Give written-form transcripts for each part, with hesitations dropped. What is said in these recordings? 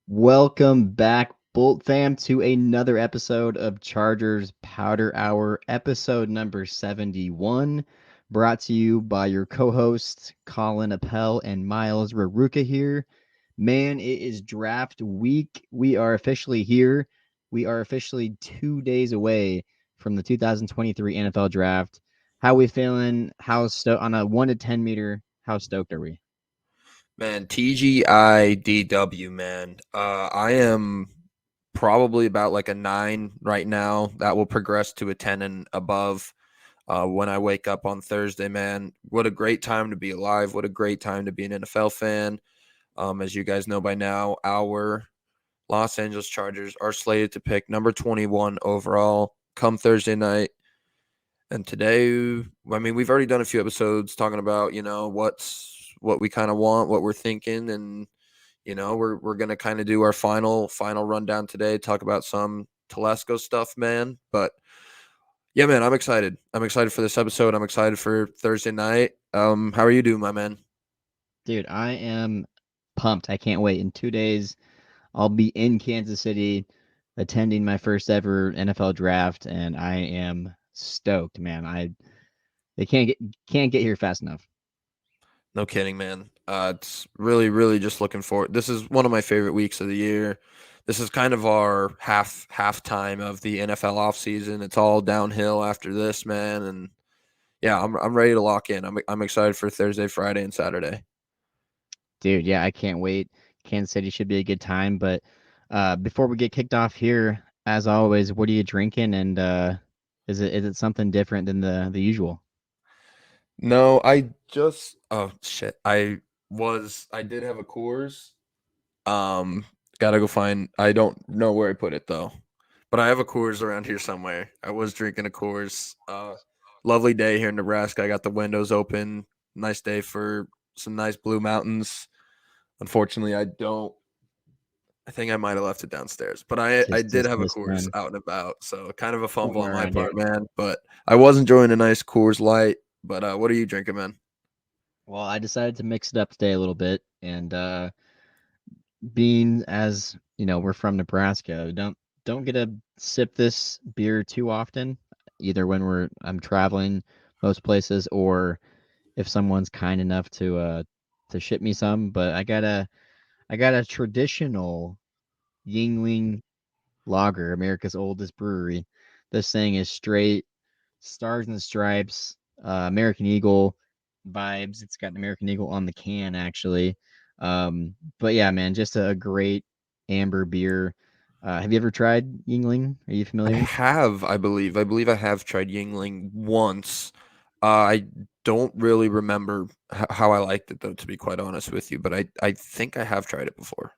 Welcome back, Bolt fam, to another episode of Chargers Powder Hour, episode number 71, brought to you by your co-hosts, Colin Appel and Miles Raruka here. Man, it is draft week. We are officially here. We are officially 2 days away from the 2023 NFL draft. How we feeling? How stoked on a 1 to 10 meter? How stoked are we? Man, TGIDW, man. I am probably about like a 9 right now. That will progress to a 10 and above when I wake up on Thursday, man. What a great time to be alive. What a great time to be an NFL fan. As you guys know by now, our Los Angeles Chargers are slated to pick number 21 overall come Thursday night. And today, I mean, we've already done a few episodes talking about, what we kind of want, what we're thinking, and we're gonna kind of do our final rundown today, talk about some Telesco stuff, man. But yeah, man, I'm excited. I'm excited for this episode. I'm excited for Thursday night. How are you doing, my man? Dude, I am pumped. I can't wait. In 2 days, I'll be in Kansas City attending my first ever NFL draft, and I am stoked, man. They can't get here fast enough. No kidding, man. It's really just looking forward. This is one of my favorite weeks of the year. This is kind of our halftime of the NFL offseason. It's all downhill after this, man. And yeah, I'm ready to lock in. I'm excited for Thursday, Friday, and Saturday. Dude, yeah, I can't wait. Kansas City should be a good time, but before we get kicked off here, as always, what are you drinking and is it something different than the usual? No, I just oh shit. I did have a Coors. Gotta go find. I don't know where I put it though, but I have a Coors around here somewhere. I was drinking a Coors. Lovely day here in Nebraska. I got the windows open. Nice day for some nice blue mountains. Unfortunately, I don't. I think I might have left it downstairs, but I did have a Just Coors out and about, so kind of a fumble on somewhere my around here. part, man. But I was enjoying a nice Coors Light. But what are you drinking, man? Well, I decided to mix it up today a little bit, and being as we're from Nebraska, don't get to sip this beer too often, either when I'm traveling most places or if someone's kind enough to ship me some. But I got a traditional Yingling lager, America's oldest brewery. This thing is straight Stars and Stripes, American Eagle vibes. It's got an American Eagle on the can, actually. But yeah, man, just a great amber beer. Have you ever tried Yingling? Are you I familiar? have, I believe. I believe I have tried Yingling once. I don't really remember how I liked it, though, to be quite honest with you. But I think I have tried it before.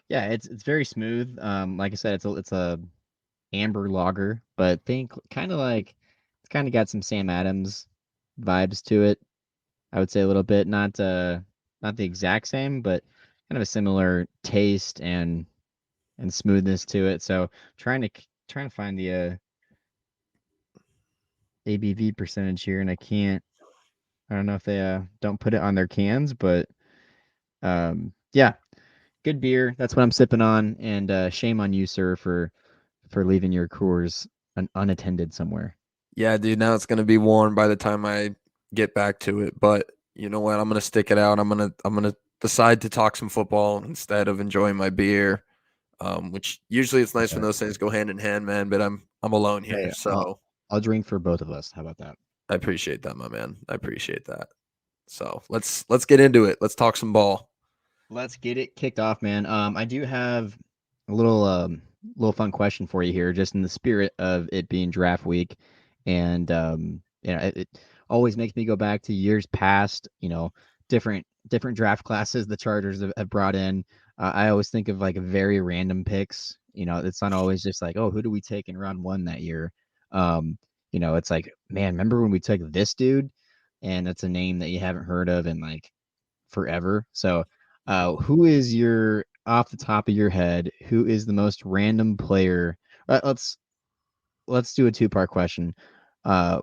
Yeah, it's very smooth. Like I said, it's a amber lager, but think kind of like it's kind of got some Sam Adams vibes to it. I would say a little bit, not the exact same, but kind of a similar taste and smoothness to it. So trying to find the ABV percentage here, and I can't. I don't know if they don't put it on their cans, but yeah, good beer. That's what I'm sipping on, and shame on you, sir, for leaving your Coors unattended somewhere. Yeah, dude, now it's gonna be warm by the time I get back to it. But you know what? I'm gonna stick it out. I'm gonna decide to talk some football instead of enjoying my beer. Which usually it's nice when Uh, those things go hand in hand, man. But I'm alone here, hey, so I'll drink for both of us. How about that? I appreciate that, my man. I appreciate that. So let's get into it. Let's talk some ball. Let's get it kicked off, man. I do have a little fun question for you here, just in the spirit of it being draft week, and it always makes me go back to years past. Different draft classes the Chargers have brought in. I always think of like very random picks. It's not always just like, oh, who do we take in round one that year? It's like, man, remember when we took this dude? And it's a name that you haven't heard of in like forever. So, who is your off the top of your head? Who is the most random player? Let's do a two-part question. Uh,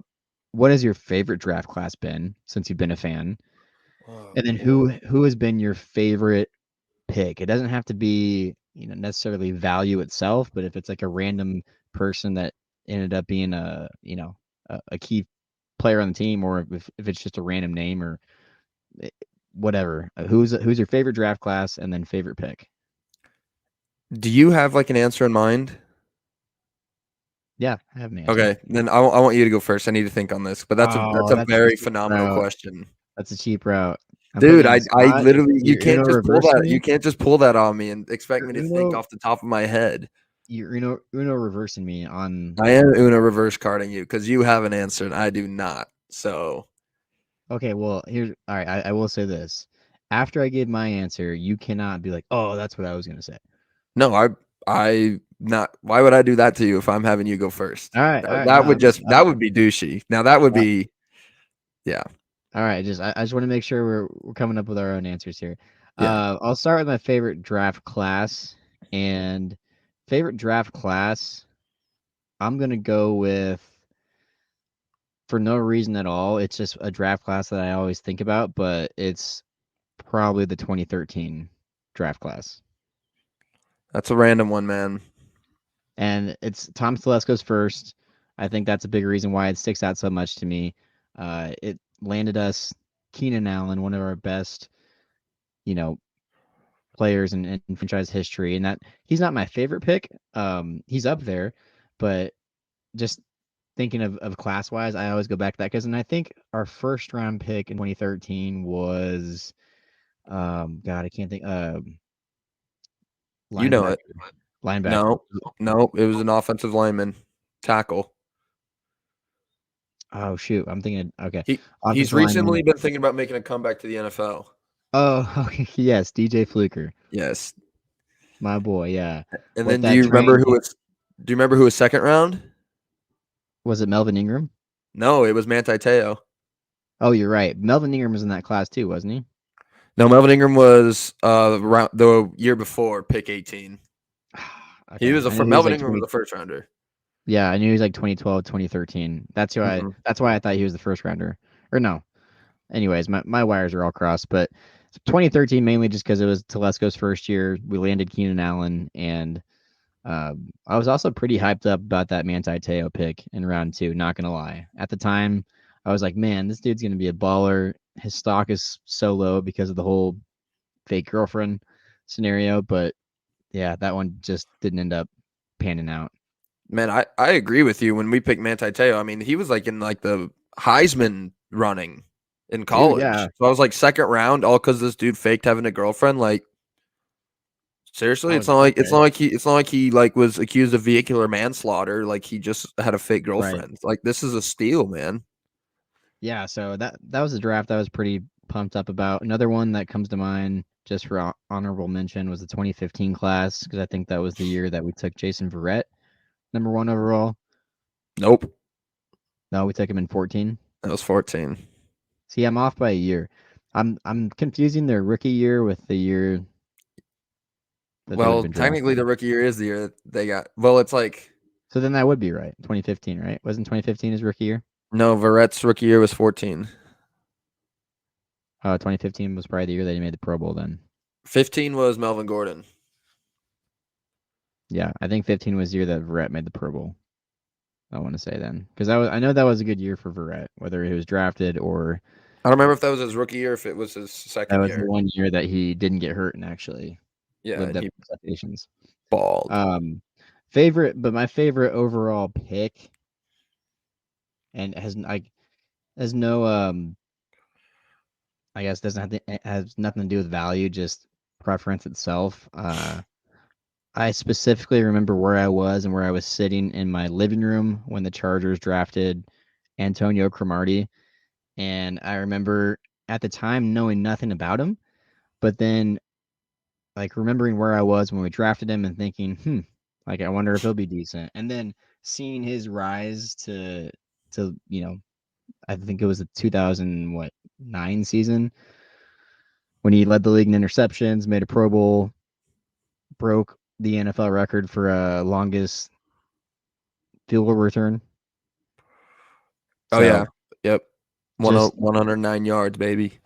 what has your favorite draft class been since you've been a fan? Oh And then boy. who has been your favorite pick. It doesn't have to be, necessarily value itself, but if it's like a random person that ended up being a key player on the team, or if it's just a random name or eh, whatever. Who's your favorite draft class and then favorite pick? Do you have like an answer in mind? Yeah, I have an answer. Okay, then I want you to go first. I need to think on this, but that's Oh, a that's a very cheap phenomenal route. question. That's a cheap route. I'm putting Dude, you on the I spot. literally you You're can't Uno just pull reversing that you me. can't just pull that on me and expect You're me to think Uno. off the top of my head. You're Uno reversing me on. I am Uno reverse carding you because you have an answer and I do not. So Okay, well, here's all right. I will say this. After I give my answer, you cannot be like, "Oh, that's what I was gonna say." no, I not. Why would I do that to you if I'm having you go first? All right. That No, would just that would be douchey. Now that would uh, be yeah. all right. I just want to make sure we're coming up with our own answers here. Yeah. I'll start with my favorite draft class, and favorite draft class. I'm gonna go with, for no reason at all. It's just a draft class that I always think about, but it's probably the 2013 draft class. That's a random one, man. And it's Tom Telesco's first. I think that's a big reason why it sticks out so much to me. It landed us Keenan Allen, one of our best, you know, players in franchise history, and that he's not my favorite pick. He's up there, but just thinking of class wise, I always go back to that because, and I think our first round pick in 2013 was, God, I can't think, You know it. linebacker, linebacker. No, no, it was an offensive lineman tackle. Oh shoot, I'm thinking, okay, He's offensive recently lineman. been thinking about making a comeback to the NFL. Oh, okay, yes, DJ Fluker, Yes. my boy. Yeah, And with then that train, do you remember who was second round? was it Melvin Ingram? No, it was Manti Te'o. Oh, you're right. Melvin Ingram was in that class too, wasn't he? No, Melvin Ingram was the year before, pick 18. He Okay, was I knew he was Melvin like Ingram was 20. a first rounder. Yeah, I knew he was like 2012, 2013. Mhm. That's why I thought he was the first rounder. Or no. Anyways, my wires are all crossed, but 2013 mainly just because it was Telesco's first year. We landed Keenan Allen, and I was also pretty hyped up about that Manti Te'o pick in round two. Not gonna lie, at the time, I was like, man, this dude's gonna be a baller. His stock is so low because of the whole fake girlfriend scenario, but yeah, that one just didn't end up panning out. Man, I agree with you when we picked Manti Te'o. I mean, he was like in like the Heisman running in Dude, college. yeah, So I was like second round, all because this dude faked having a girlfriend. Like seriously, I was okay, it's not like he like was accused of vehicular manslaughter. Like he just had a fake right. girlfriend. Like this is a steal, man. Yeah, so that was a draft I was pretty pumped up about. Another one that comes to mind just for honorable mention was the 2015 class because I think that was the year that we took Jason Verrett, number one overall. Nope, No, we took him in 14. that was 14. See, I'm off by a year. I'm confusing their rookie year with the year that they would have Well, been technically, drafted. the rookie year is the year that they got. Well, it's like So then that would be right. 2015, right? Wasn't 2015 his rookie year? no, Verrett's rookie year was 14. 2015 was probably the year that he made the Pro Bowl then. 15 was Melvin Gordon. Yeah, I think 15 was the year that Verrett made the Pro Bowl. I want to say then because I know that was a good year for Verrett, whether he was drafted or I don't remember if that was his rookie year, if it was his that second was the year. one year that he didn't get hurt and actually Yeah, lived and up he to expectations. balled. Um, but my favorite overall pick, and has no I guess doesn't have to, it has nothing to do with value, just preference itself. I specifically remember where I was and where I was sitting in my living room when the Chargers drafted Antonio Cromartie, and I remember at the time knowing nothing about him, but then like remembering where I was when we drafted him and thinking, like I wonder if he'll be decent. And then seeing his rise to I think it was the 2000 what 9 season when he led the league in interceptions, made a Pro Bowl, broke the NFL record for longest field goal return. Oh yeah, So yep. just 109 yards, baby.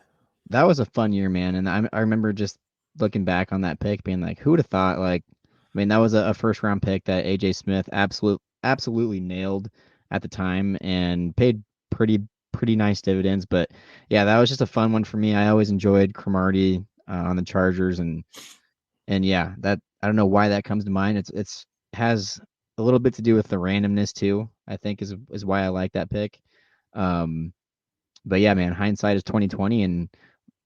that was a fun year, man. And I remember just looking back on that pick, being like, who would have thought? Like, I mean, that was a first round pick that AJ Smith absolutely nailed at the time and paid pretty pretty nice dividends. But yeah, that was just a fun one for me. I always enjoyed Cromartie on the Chargers, and yeah, that I don't know why that comes to mind. It's has a little bit to do with the randomness too. I think is why I like that pick. Um, but yeah, man, hindsight is 2020, and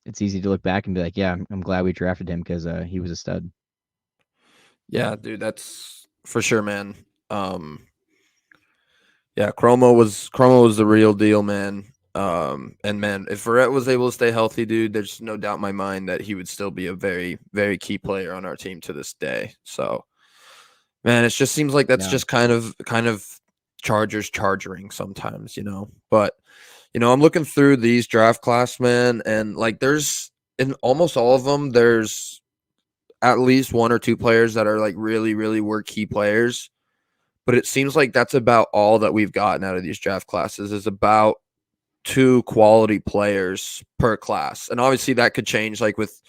it's easy to look back and be like, yeah, I'm glad we drafted him because he was a stud. Yeah, dude, that's for sure, man. Um, yeah, Chromo was the real deal, man. And man, if Verrett was able to stay healthy, dude, there's no doubt in my mind that he would still be a very, very key player on our team to this day. So, man, it just seems like that's Yeah. just kind of Chargers chargering sometimes, But I'm looking through these draft class, man, and like there's in almost all of them, there's at least one or two players that are like really, really were key players. But it seems like that's about all that we've gotten out of these draft classes is about two quality players per class. And obviously that could change like with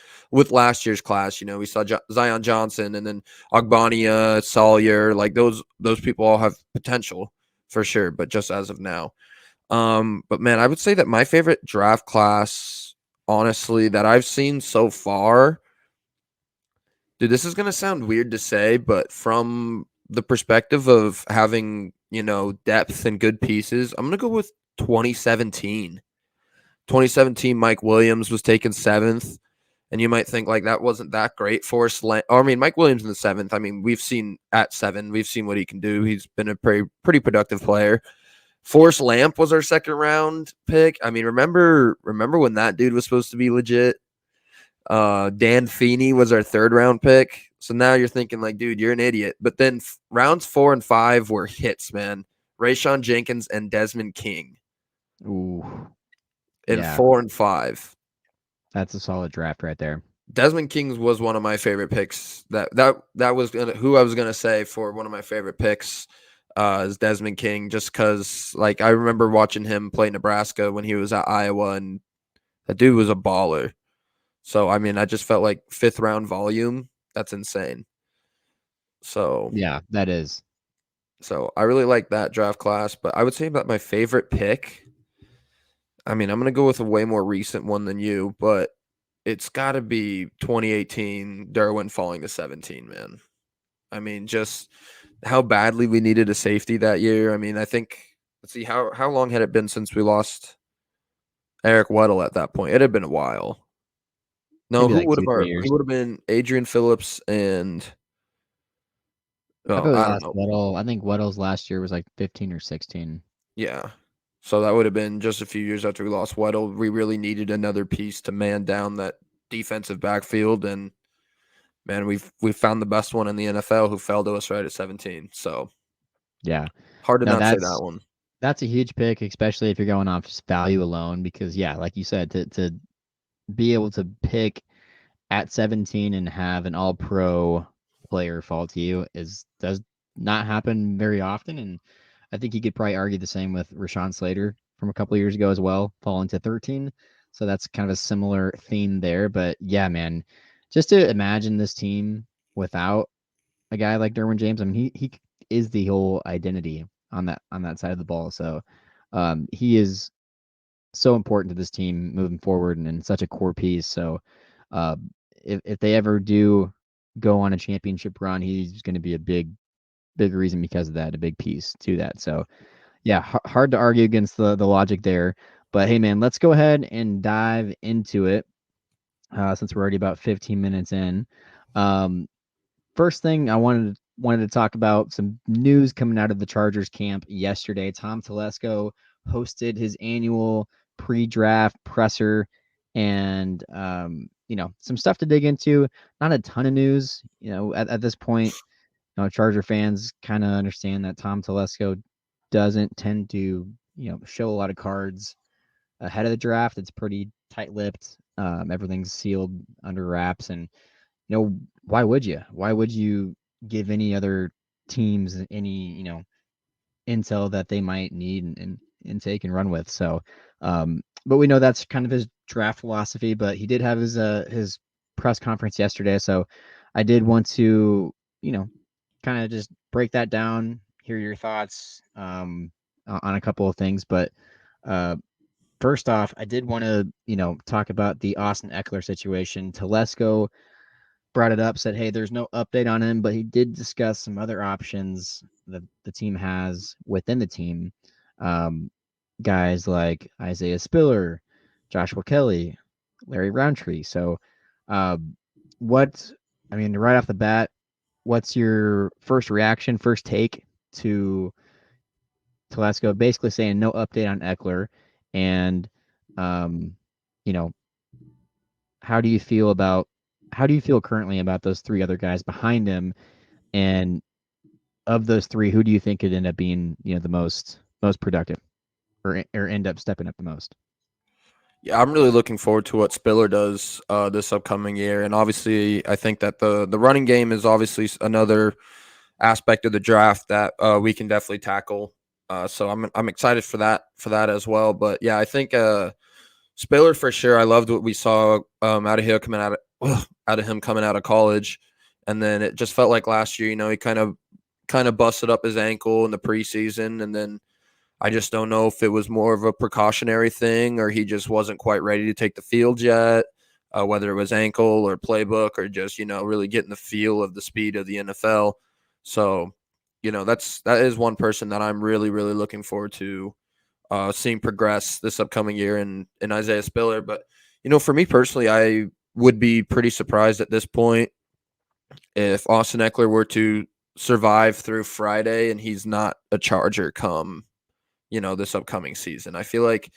last year's class, we saw Zion Johnson and then Ogbania, Sawyer, like those people all have potential for sure, but just as of now. But man, I would say that my favorite draft class honestly that I've seen so far, dude, this is going to sound weird to say, but from the perspective of having, depth and good pieces, I'm going to go with 2017. 2017, Mike Williams was taken seventh. And you might think like that wasn't that great. Mike Williams in the seventh. I mean, we've seen at seven, we've seen what he can do. He's been a pretty productive player. Forrest Lamp was our second round pick. I mean, remember when that dude was supposed to be legit? Dan Feeney was our third round pick. So now you're thinking like, dude, you're an idiot. But then rounds 4 and 5 were hits, man. Rayshon Jenkins and Desmond King Ooh, in yeah, 4 and 5. that's a solid draft right there. Desmond King was one of my favorite picks. That was who I was gonna say for one of my favorite picks is Desmond King, just because like I remember watching him play Nebraska when he was at Iowa, and that dude was a baller. So I mean, I just felt like fifth round volume. That's insane. So Yeah, that is. so I really like that draft class, but I would say about my favorite pick. I mean, I'm gonna go with a way more recent one than you, but it's got to be 2018 Derwin falling to 17, man. I mean, just how badly we needed a safety that year. I mean, I think let's see how long had it been since we lost Eric Weddle at that point? It had been a while. No, Maybe like two, three who years. would have been Adrian Phillips and I oh, probably I don't lost know. Weddle. I think Weddle's last year was like 15 or 16. Yeah. So that would have been just a few years after we lost Weddle. We really needed another piece to man down that defensive backfield, and man, we've found the best one in the NFL who fell to us right at 17. So Yeah. hard to No, not say that that's one. that's a huge pick, especially if you're going off just value alone, because yeah, like you said, to be able to pick at 17 and have an all pro player fall to you is does not happen very often. And I think you could probably argue the same with Rashawn Slater from a couple of years ago as well, falling to 13. So that's kind of a similar theme there. But yeah, man, just to imagine this team without a guy like Derwin James, I mean, he is the whole identity on that side of the ball. So he is so important to this team moving forward and such a core piece. So uh, if they ever do go on a championship run, he's going to be a big reason because of that, a big piece to that. So yeah, hard to argue against the logic there. But hey, man, let's go ahead and dive into it since we're already about 15 minutes in. Um, First thing I wanted to talk about some news coming out of the Chargers camp yesterday. Tom Telesco hosted his annual pre-draft presser, and some stuff to dig into. Not a ton of news, at this point. Charger fans kind of understand that Tom Telesco doesn't tend to show a lot of cards ahead of the draft. It's pretty tight-lipped. Everything's sealed under wraps, and why would you? Why would you give any other teams any, intel that they might need and take and run with? So, but we know that's kind of his draft philosophy. But he did have his press conference yesterday, so I did want to, you know, kind of just break that down, hear your thoughts on a couple of things. But uh, first off, I did want to, talk about the Austin Eckler situation. Telesco brought it up, said, "Hey, there's no update on him," but he did discuss some other options that the team has within the team. Um, Guys like Isaiah Spiller, Joshua Kelly, Larry Roundtree. So, um, what I mean, right off the bat, what's your first reaction, first take to Telesco basically saying no update on Eckler, and um, you know, how do you feel about how do you feel currently about those three other guys behind him, and of those three, who do you think could end up being the most productive or end up stepping up the most? Yeah, I'm really looking forward to what Spiller does this upcoming year, and obviously, I think that the running game is obviously another aspect of the draft that we can definitely tackle. So I'm excited for that as well. But yeah, I think Spiller for sure. I loved what we saw out of him coming out of out of him coming out of college, and then it just felt like last year. You know, he kind of busted up his ankle in the preseason, and then I just don't know if it was more of a precautionary thing or he just wasn't quite ready to take the field yet. Whether it was ankle or playbook or just really getting the feel of the speed of the NFL. So, that is one person that I'm really looking forward to seeing progress this upcoming year in Isaiah Spiller. But for me personally, I would be pretty surprised at this point if Austin Eckler were to survive through Friday and he's not a Charger come this upcoming season. I feel like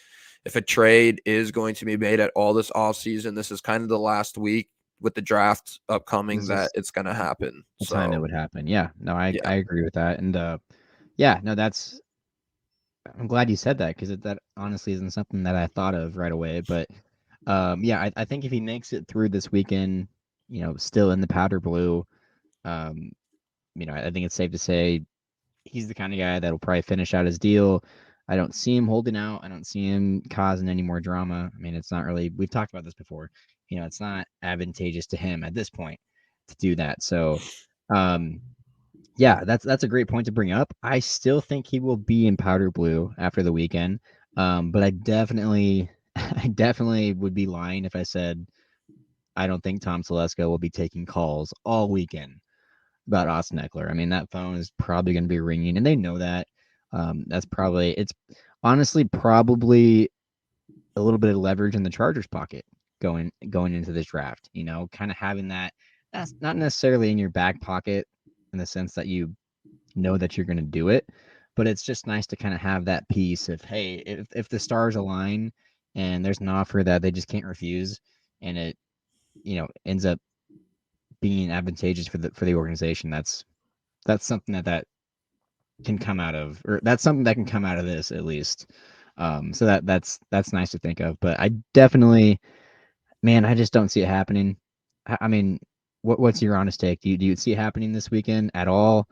if a trade is going to be made at all this offseason, this is kind of the last week with the draft upcoming This that is it's going to happen. the time it So, would happen. Yeah, no, I yeah. I agree with that, and yeah, no, that's I'm glad you said that because that honestly isn't something that I thought of right away. But yeah, I think if he makes it through this weekend, still in the powder blue, um, I think it's safe to say he's the kind of guy that'll probably finish out his deal. I don't see him holding out. I don't see him causing any more drama. I mean, it's not really. We've talked about this before. It's not advantageous to him at this point to do that. So, um, yeah, that's a great point to bring up. I still think he will be in powder blue after the weekend. But I definitely, I definitely would be lying if I said I don't think Tom Telesco will be taking calls all weekend about Austin Eckler. I mean, that phone is probably going to be ringing, and they know that. It's honestly probably a little bit of leverage in the Chargers' pocket going into this draft. Kind of having that. That's not necessarily in your back pocket in the sense that you know that you're going to do it, but it's just nice to kind of have that piece of, hey, if the stars align and there's an offer that they just can't refuse, and it ends up being advantageous for the organization. That's something that can come out of, or that's something that can come out of this at least. So that's nice to think of. But I definitely, man, I just don't see it happening. I mean, what's your honest take? Do you see it happening this weekend at all?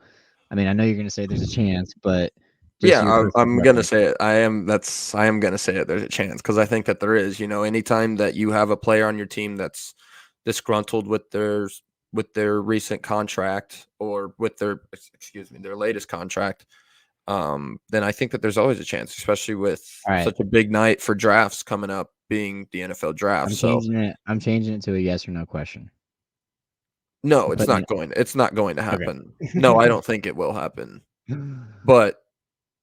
I mean, I know you're going to say there's a chance, but just Yeah, your personal I'm gonna preference. say it. I am gonna say it. There's a chance because I think that there is. Anytime that you have a player on your team that's disgruntled with their recent contract or with their latest contract, then I think that there's always a chance, especially with All right, such a big night for drafts coming up, being the NFL draft. I'm So changing it. I'm changing it to a yes or no question. no, I'm putting it. It's not going to happen. No, I Okay. don't think it will happen. But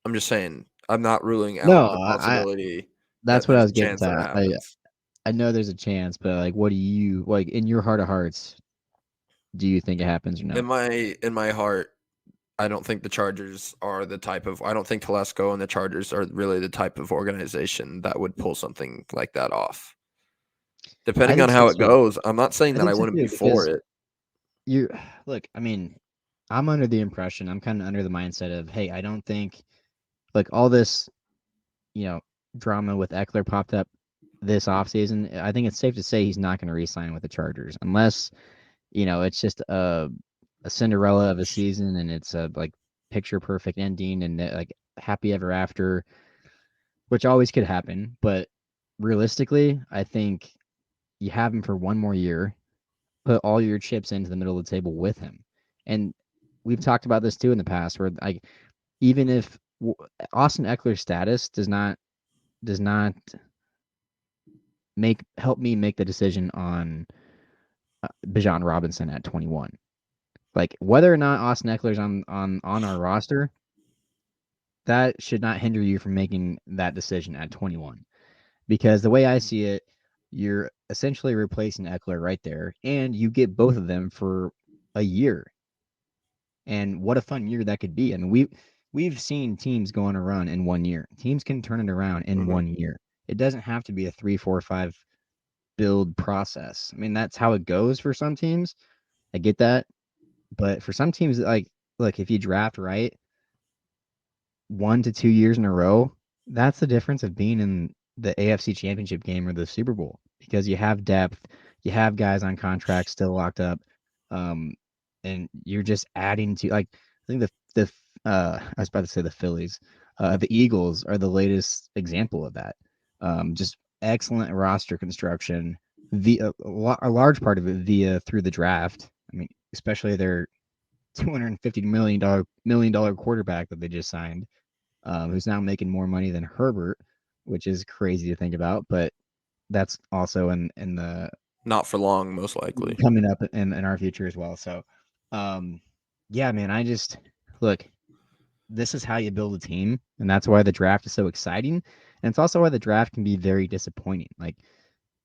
I'm just saying, I'm not ruling No, out the possibility that's that what I there's was a getting chance that it to. happens. I know there's a chance, but like, what do you like in your heart of hearts? Do you think it happens or no? In my heart, I don't think the Chargers are the type of I don't think Telesco and the Chargers are really the type of organization that would pull something like that off. I Depending on think so how it too. goes, I'm not saying I that I think so wouldn't be too for because it. you look. I mean, I'm under the impression. I'm kind of under the mindset of, hey, I don't think like all this, you know, drama with Eckler popped up this offseason. I think it's safe to say he's not going to re-sign with the Chargers unless it's just a Cinderella of a season and it's a like picture perfect ending and like happy ever after, which always could happen. But realistically, I think you have him for one more year. put all your chips into the middle of the table with him. And we've talked about this too in the past, where like even if Austin Eckler's status does not make help me make the decision on Bijan Robinson at 21. Like whether or not Austin Eckler's on our roster, that should not hinder you from making that decision at 21. Because the way I see it, you're essentially replacing Eckler right there, and you get both of them for a year. And what a fun year that could be. And we've seen teams go on a run in 1 year. Teams can turn it around in Hmm. 1 year. It doesn't have to be a 3, 4, 5 build process. I mean, that's how it goes for some teams. I get that. But for some teams, like, look, if you draft right, 1 to 2 years in a row, that's the difference of being in the AFC Championship game or the Super Bowl because you have depth, you have guys on contracts still locked up, um, and you're just adding to like I think the I was about to say the Phillies, the Eagles are the latest example of that. Just excellent roster construction, via a large part of it via through the draft. I mean, especially their $250 million quarterback that they just signed, who's now making more money than Herbert, which is crazy to think about. But that's also in the Not for long, most likely. coming up in our future as well. So, um, yeah, man, I just look. This is how you build a team, and that's why the draft is so exciting. And it's also why the draft can be very disappointing. Like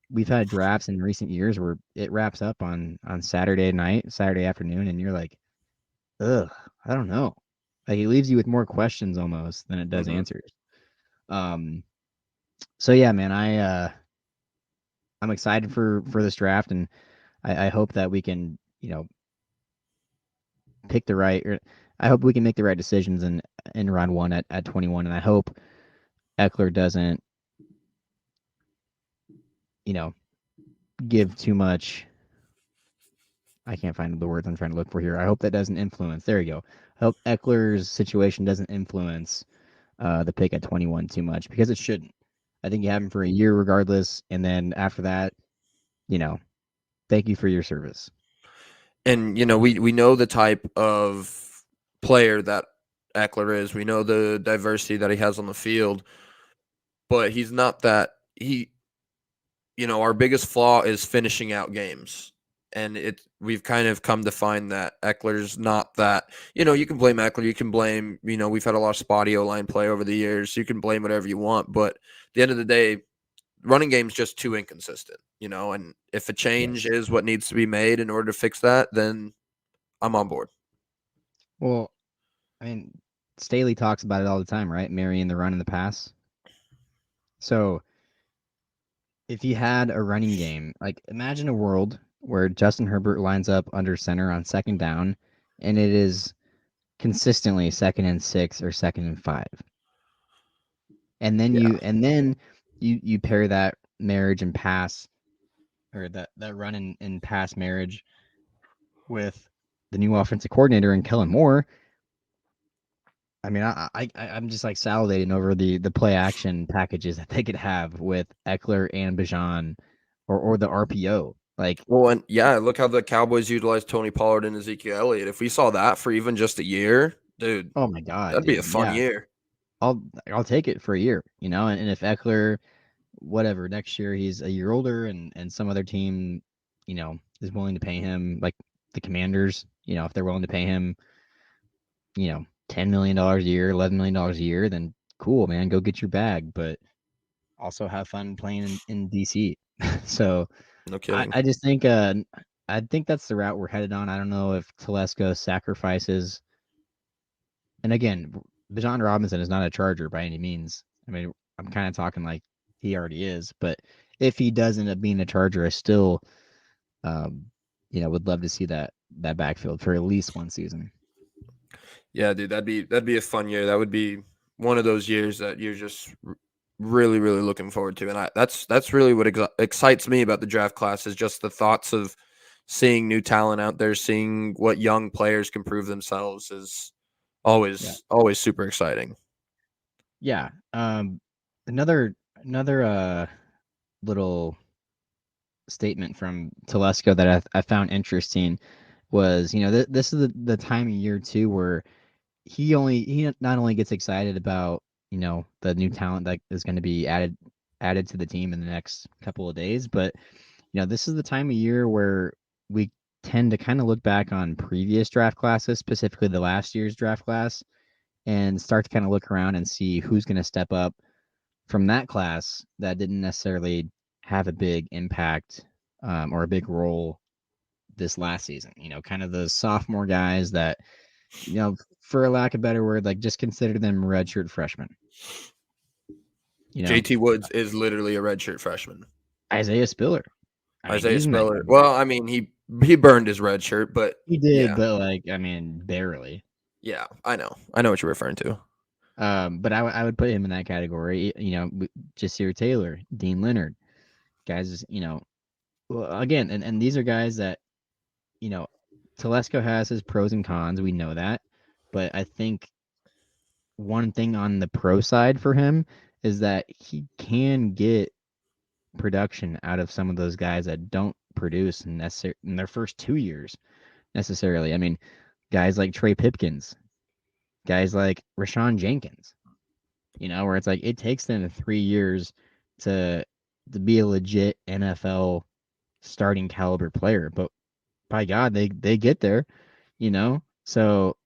we've had drafts in recent years where it wraps up on Saturday night, Saturday afternoon, and you're like, ugh, I don't know. Like it leaves you with more questions almost than it does Hmm. answers. Um, so yeah, man, I'm excited for this draft, and I hope that we can pick the right. Or I hope we can make the right decisions in round one at 21, and I hope Eckler doesn't you know give too much. I can't find the words I'm trying to look for here. I hope that doesn't influence. There you go. I hope Eckler's situation doesn't influence the pick at 21 too much because it shouldn't. I think you have him for a year regardless, and then after that, you know, thank you for your service. And we know the type of player that Eckler is. We know the diversity that he has on the field, but he's not that. Our biggest flaw is finishing out games. And we've kind of come to find that Eckler's not that. You can blame Eckler. You can blame, we've had a lot of spotty O line play over the years. You can blame whatever you want. But at the end of the day, running game's just too inconsistent. And if a change Yes. is what needs to be made in order to fix that, then I'm on board. Well, I mean, Staley talks about it all the time, right? Marrying the run and the pass. So if you had a running game, like imagine a world where Justin Herbert lines up under center on second down, and it is consistently second and 6 or second and 5. And then Yeah. you pair that marriage and pass or that run and pass marriage with the new offensive coordinator and Kellen Moore. I mean, I'm just like salivating over the play action packages that they could have with Eckler and Bijan or the RPO. Like, Well, and yeah, look how the Cowboys utilized Tony Pollard and Ezekiel Elliott. If we saw that for even just a year, dude, oh my God, that'd be a dude. fun Yeah. year. I'll take it for a year, and if Eckler, whatever, next year he's a year older and some other team, is willing to pay him, like the Commanders, if they're willing to pay him, $10 million a year, $11 million a year, then cool, man, go get your bag. But also have fun playing in DC. So No I, kidding. I just think I think that's the route we're headed on. I don't know if Telesco sacrifices, and again, Bijan Robinson is not a Charger by any means. I mean, I'm kind of talking like he already is, but if he does end up being a Charger, I still um, would love to see that backfield for at least one season. Yeah, dude, that'd be a fun year. That would be one of those years that you're just really, really looking forward to. And that's really what excites me about the draft class is just the thoughts of seeing new talent out there, seeing what young players can prove themselves is Yeah. always super exciting. Yeah. Another little statement from Telesco that I found interesting was, this is the time of year too where he not only gets excited about, the new talent that is going to be added to the team in the next couple of days, but this is the time of year where we tend to kind of look back on previous draft classes, specifically the last year's draft class, and start to kind of look around and see who's going to step up from that class that didn't necessarily have a big impact or a big role this last season. Kind of the sophomore guys that, for a lack of a better word, like just consider them redshirt freshmen. You know, JT Woods is literally a redshirt freshman. Isaiah Spiller. I mean, Isaiah he's in that Spiller. category. Well, I mean, he burned his red shirt, but He did, yeah, but like, I mean, barely. yeah, I know what you're referring to. But I would put him in that category. Jasir Taylor, Dean Leonard, guys. Well, again, and these are guys that you know, Telesco has his pros and cons. We know that, but I think one thing on the pro side for him is that he can get production out of some of those guys that don't produce in their first 2 years necessarily. I mean, guys like Trey Pipkins, guys like Rashawn Jenkins. Where it's like it takes them 3 years to to be a legit NFL starting caliber player, but by God, they get there. So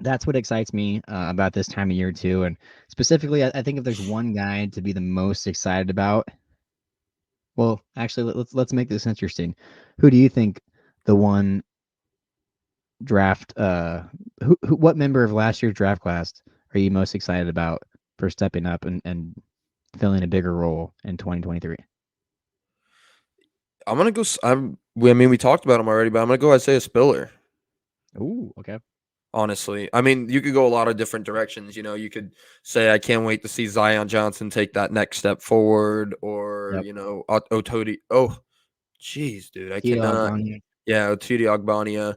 that's what excites me about this time of year too. And specifically, I think if there's one guy to be the most excited about, well, actually, let's make this interesting. Who do you think the one draft? What member of last year's draft class are you most excited about for stepping up and filling a bigger role in 2023? I'm gonna go. I mean, we talked about him already, but I'm gonna go Isaiah Spiller. Ooh, okay. Honestly, I mean, you could go a lot of different directions. You could say, I can't wait to see Zion Johnson take that next step forward, or Yep. Otodi. Oh, jeez, dude, I Tito cannot. Ogbonnia. Yeah, Otidi Ogbania.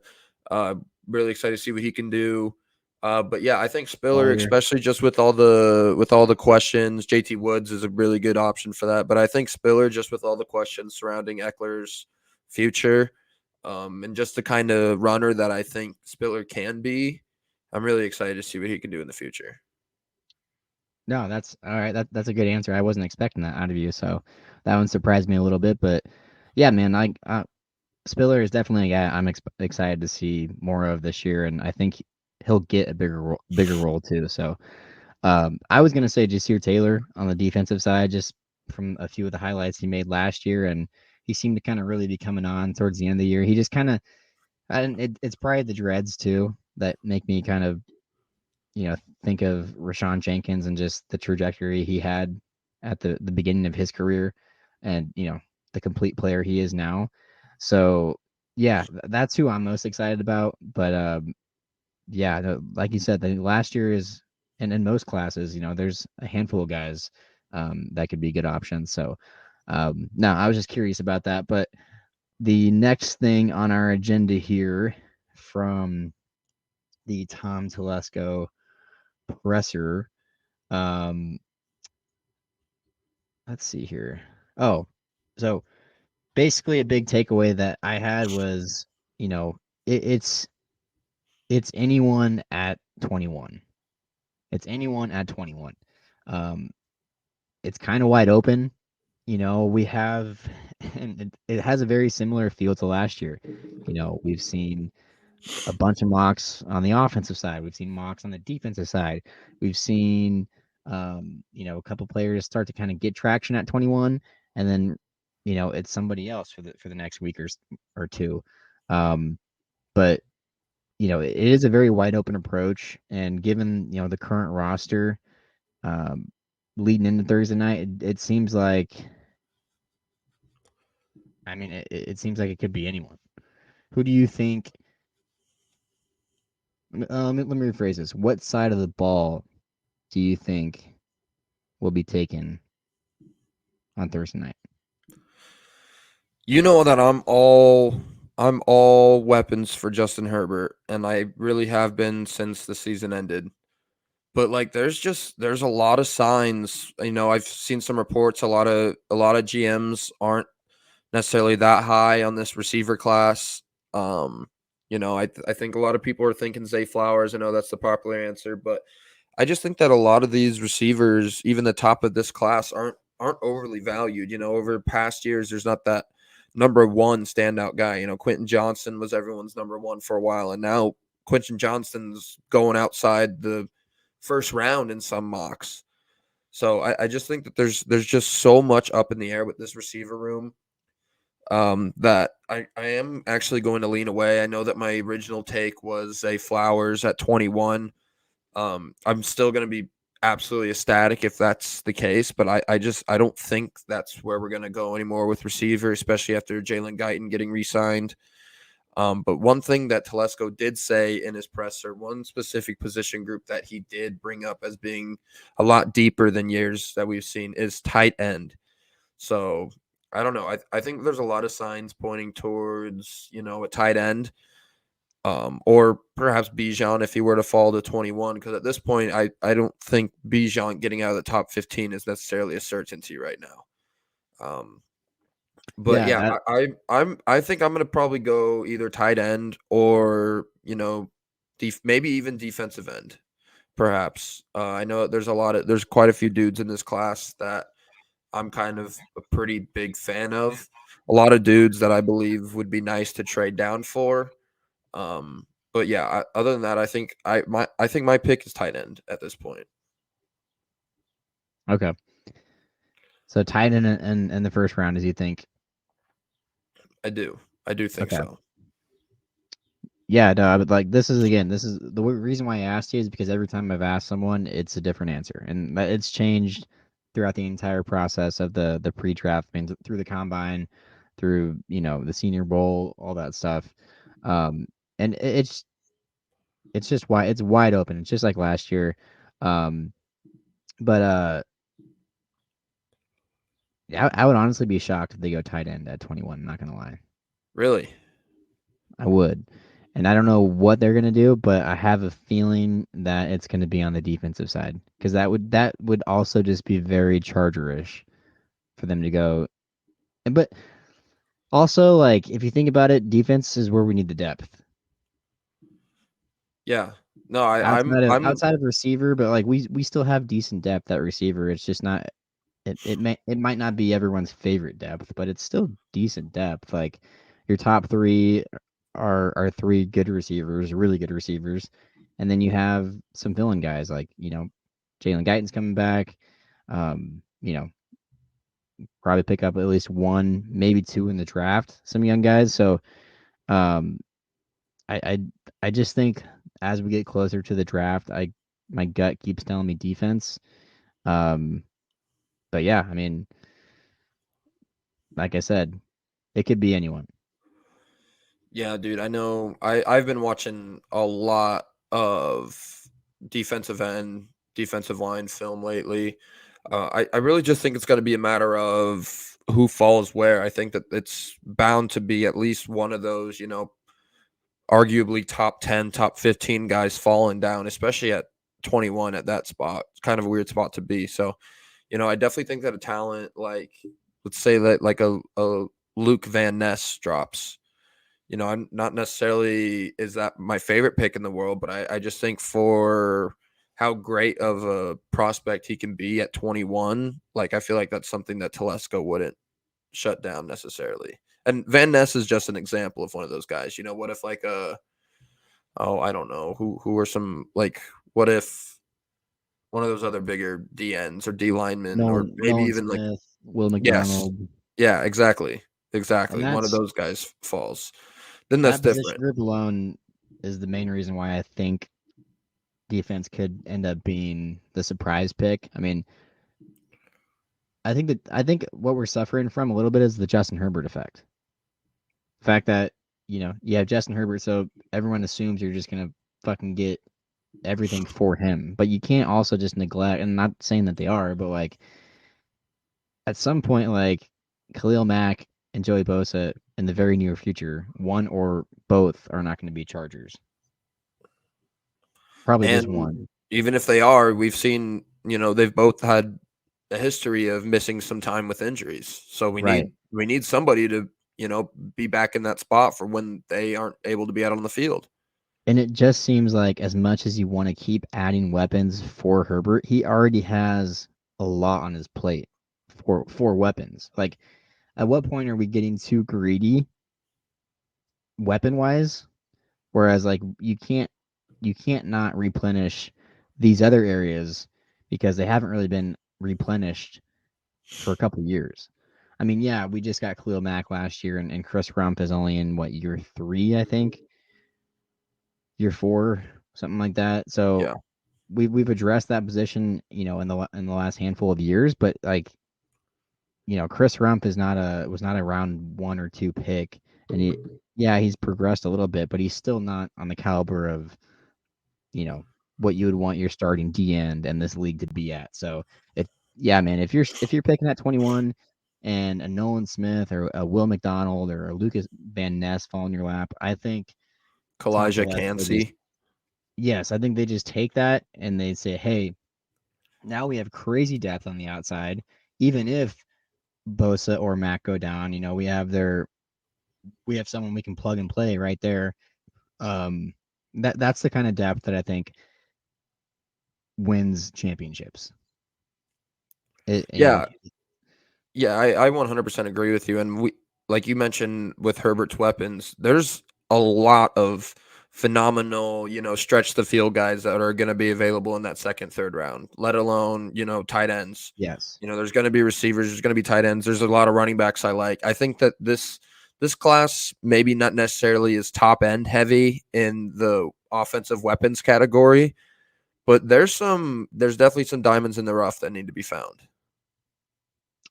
Uh, really excited to see what he can do. But yeah, I think Spiller, Collier. especially just with all the questions, JT Woods is a really good option for that. But I think Spiller, just with all the questions surrounding Eckler's future, and just the kind of runner that I think Spiller can be, I'm really excited to see what he can do in the future. No, that's all right. That's a good answer. I wasn't expecting that out of you, so that one surprised me a little bit. But yeah, man, Spiller is definitely a guy I'm excited to see more of this year, and I think he'll get a bigger role too. So I was gonna say Jasir Taylor on the defensive side, just from a few of the highlights he made last year, and he seemed to kind of really be coming on towards the end of the year. He just kind of, and it's probably the dreads too that make me kind of think of Rashawn Jenkins and just the trajectory he had at the beginning of his career, and the complete player he is now. So yeah, that's who I'm most excited about. But yeah, like you said, the last year is, and in most classes, there's a handful of guys that could be good options. So no, I was just curious about that. But the next thing on our agenda here from the Tom Telesco presser. Um, let's see here. Oh, so basically, a big takeaway that I had was, you know, it's anyone at 21. It's anyone at 21. Um, it's kind of wide open. We have, and it has a very similar feel to last year. We've seen a bunch of mocks on the offensive side. We've seen mocks on the defensive side. We've seen, a couple players start to kind of get traction at 21, and then, it's somebody else for the next week or two. Um, but it is a very wide open approach, and given the current roster, um, leading into Thursday night, it seems like, I mean, it seems like it could be anyone. Who do you think? Let me rephrase this. What side of the ball do you think will be taken on Thursday night? You know that I'm all weapons for Justin Herbert, and I really have been since the season ended. But like there's a lot of signs. I've seen some reports, a lot of GMs aren't necessarily that high on this receiver class. Um, I think a lot of people are thinking Zay Flowers. I know that's the popular answer, but I just think that a lot of these receivers, even the top of this class, aren't overly valued. Over past years, there's not that number one standout guy. Quentin Johnson was everyone's number one for a while, and now Quentin Johnson's going outside the first round in some mocks. So I just think that there's just so much up in the air with this receiver room, that I am actually going to lean away. I know that my original take was a Flowers at 21. I'm still going to be absolutely ecstatic if that's the case, but I don't think that's where we're going to go anymore with receiver, especially after Jalen Guyton getting re-signed. But one thing that Telesco did say in his presser, one specific position group that he did bring up as being a lot deeper than years that we've seen, is tight end. So I don't know. I think there's a lot of signs pointing towards, a tight end, or perhaps Bijan if he were to fall to 21. Because at this point, I don't think Bijan getting out of the top 15 is necessarily a certainty right now. But Yeah, yeah, that I think I'm gonna probably go either tight end or maybe even defensive end, perhaps. I know there's quite a few dudes in this class that I'm kind of a pretty big fan of. A lot of dudes that I believe would be nice to trade down for. But yeah, other than that, I think my pick is tight end at this point. okay. So tight end in the first round, as you think? I do think Okay. so. Yeah, no, but like this is the reason why I asked you is because every time I've asked someone, it's a different answer, and it's changed throughout the entire process of the pre-draft, I mean, through the combine, through the Senior Bowl, all that stuff, um, and it's just wide, it's wide open. It's just like last year, um, but yeah, I would honestly be shocked if they go tight end at 21. I'm not gonna lie. Really? I would. And I don't know what they're gonna do, but I have a feeling that it's gonna be on the defensive side because that would also just be very Chargerish for them to go. But also, like if you think about it, defense is where we need the depth Yeah. No, I'm outside of receiver. But like we still have decent depth at receiver. It's just not it might not be everyone's favorite depth, but it's still decent depth. Like your top three are three good receivers, really good receivers, and then you have some villain guys like Jalen Guyton's coming back. Um, you know, Probably pick up at least one, maybe two in the draft. Some young guys. So um, I I I just think as we get closer to the draft, I my gut keeps telling me defense. Um, but yeah, I mean, like I said, it could be anyone. Yeah, dude, I know. I've been watching a lot of defensive end, defensive line film lately. I really just think it's going to be a matter of who falls where. I think that it's bound to be at least one of those, arguably top 10, top 15 guys falling down, especially at 21 at that spot. It's kind of a weird spot to be. So, I definitely think that a talent like, let's say that like a Luke Van Ness drops. I'm not necessarily is that my favorite pick in the world, but I just think for how great of a prospect he can be at 21, like I feel like that's something that Telesco wouldn't shut down necessarily. And Van Ness is just an example of one of those guys. What if like I don't know who are some like what if one of those other bigger DNs or D linemen or maybe Nolan even like Smith, Will yes, McDonald, yeah, exactly, and exactly. One of that's those guys falls, then that's that position different. group alone is the main reason why I think defense could end up being the surprise pick. I mean, I think what we're suffering from a little bit is the Justin Herbert effect. The fact that you have Justin Herbert, so everyone assumes you're just gonna fucking get everything for him, but you can't also just neglect. And I'm not saying that they are, but like at some point, like Khalil Mack and Joey Bosa in the very near future, one or both are not going to be Chargers. Probably just And one. even if they are, we've seen, they've both had a history of missing some time with injuries. So Right. we need somebody to, be back in that spot for when they aren't able to be out on the field. And it just seems like as much as you want to keep adding weapons for Herbert, he already has a lot on his plate for weapons. Like, at what point are we getting too greedy weapon wise? Whereas like you can't not replenish these other areas because they haven't really been replenished for a couple years. I mean, yeah, we just got Khalil Mack last year, and Chris Rump is only in what, year 3, I think, year 4, something like that. So Yeah. we've addressed that position, in the last handful of years, but like, Chris Rump was not a round 1 or 2 pick, and he's progressed a little bit, but he's still not on the caliber of, you know what you would want your starting D end and this league to be at. So if yeah, man, if you're picking at 21 and a Nolan Smith or a Will McDonald or a Lucas Van Ness fall in your lap, I think Tom Kalijah Telesco just Cansey. yes, I think they just take that and they say, hey, now we have crazy depth on the outside. Even if Bosa or Mac go down, we have someone we can plug and play right there. Um, that's the kind of depth that I think wins championships. It, you know, Yeah, yeah, I 100% agree with you. And like you mentioned with Herbert's weapons, there's a lot of phenomenal, stretch the field guys that are going to be available in that second, third round, let alone, tight ends. yes. There's going to be receivers, there's going to be tight ends. There's a lot of running backs I like. I think that this class maybe not necessarily is top end heavy in the offensive weapons category, but there's definitely some diamonds in the rough that need to be found.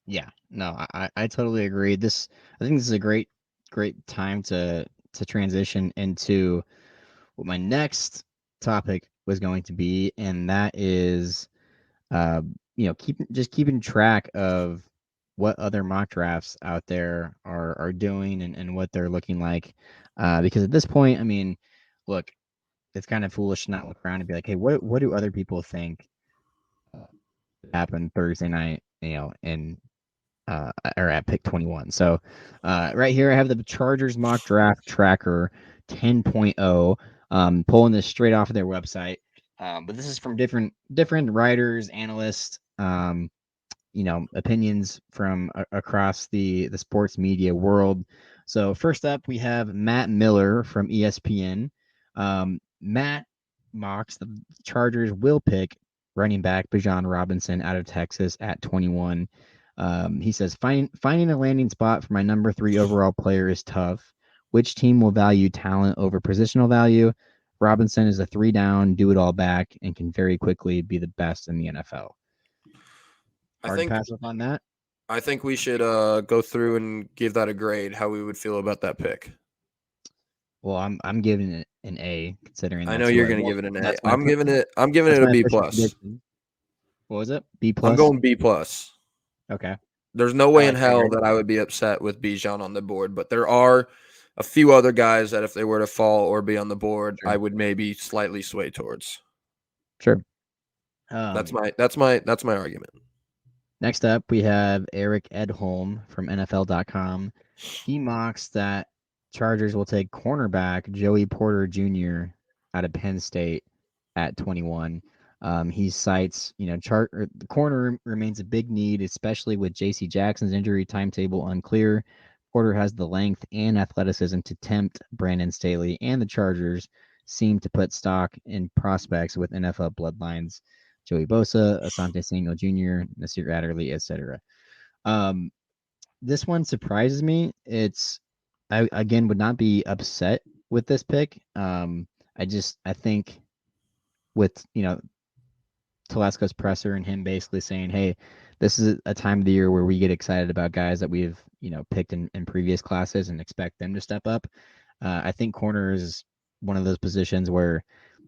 Yeah. No, I totally agree. I think this is a great time to transition into what my next topic was going to be, and that is keeping track of what other mock drafts out there are doing and what they're looking like. Because at this point, I mean, look, it's kind of foolish to not look around and be like, hey, what do other people think uh, happened Thursday night, in or at pick 21. So right here, I have the Chargers mock draft tracker 10.0, pulling this straight off of their website. But this is from different writers, analysts, opinions from across the sports media world. So first up, we have Matt Miller from ESPN. Matt mocks the Chargers will pick running back Bijan Robinson out of Texas at 21. He says finding a landing spot for my number 3 overall player is tough. Which team will value talent over positional value? Robinson is a 3 down, do it all back, and can very quickly be the best in the NFL. I Hard think pass up on that. I think we should go through and give that a grade, how we would feel about that pick. Well, I'm giving it an A, considering I know that's you're what. going to Well, give it an A. that's my I'm giving that's it a my B official plus. prediction. What was it? B I'm plus. going B plus. Okay, There's no I way in like that hell grade. that I would be upset with Bijan on the board, but there are a few other guys that if they were to fall or be on the board, Sure, I would maybe slightly sway towards. sure. That's my argument. Next up, we have Eric Edholm from NFL.com. He mocks that Chargers will take cornerback Joey Porter Jr. out of Penn State at 21. He cites, the corner remains a big need, especially with J.C. Jackson's injury timetable unclear. Porter has the length and athleticism to tempt Brandon Staley, and the Chargers seem to put stock in prospects with NFL bloodlines. Joey Bosa, Asante Samuel Jr., Nasir Adderley, etc. Um, this one surprises me. I again would not be upset with this pick. I think with Telesco's presser and him basically saying, "Hey, this is a time of the year where we get excited about guys that we've picked in previous classes and expect them to step up." I think corner is one of those positions where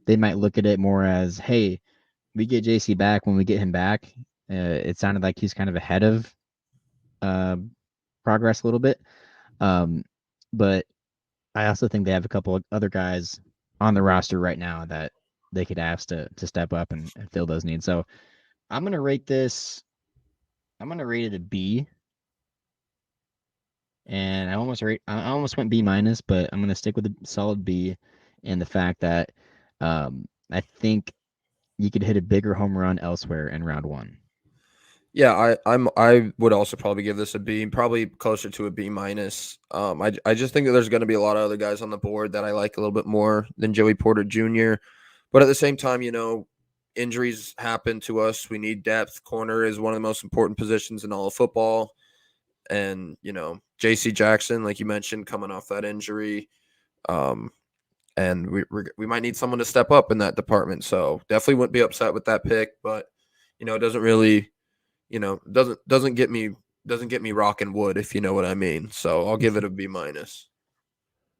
they might look at it more as, "Hey, we get JC back when we get him back." It sounded like he's kind of ahead of uh, progress a little bit. Um, but I also think they have a couple of other guys on the roster right now that they could ask to step up and fill those needs. So I'm gonna rate this. I'm gonna rate it a B, and I almost went B minus, but I'm gonna stick with a solid B, and the fact that I think you could hit a bigger home run elsewhere in round one. Yeah, I would also probably give this a B, probably closer to a B minus. I just think that there's going to be a lot of other guys on the board that I like a little bit more than Joey Porter Jr. But at the same time, injuries happen to us. We need depth. Corner is one of the most important positions in all of football. And J.C. Jackson, like you mentioned, coming off that injury, um, and we might need someone to step up in that department. So definitely wouldn't be upset with that pick, but it doesn't really doesn't get me rocking wood, if you know what I mean. So I'll give it a B minus.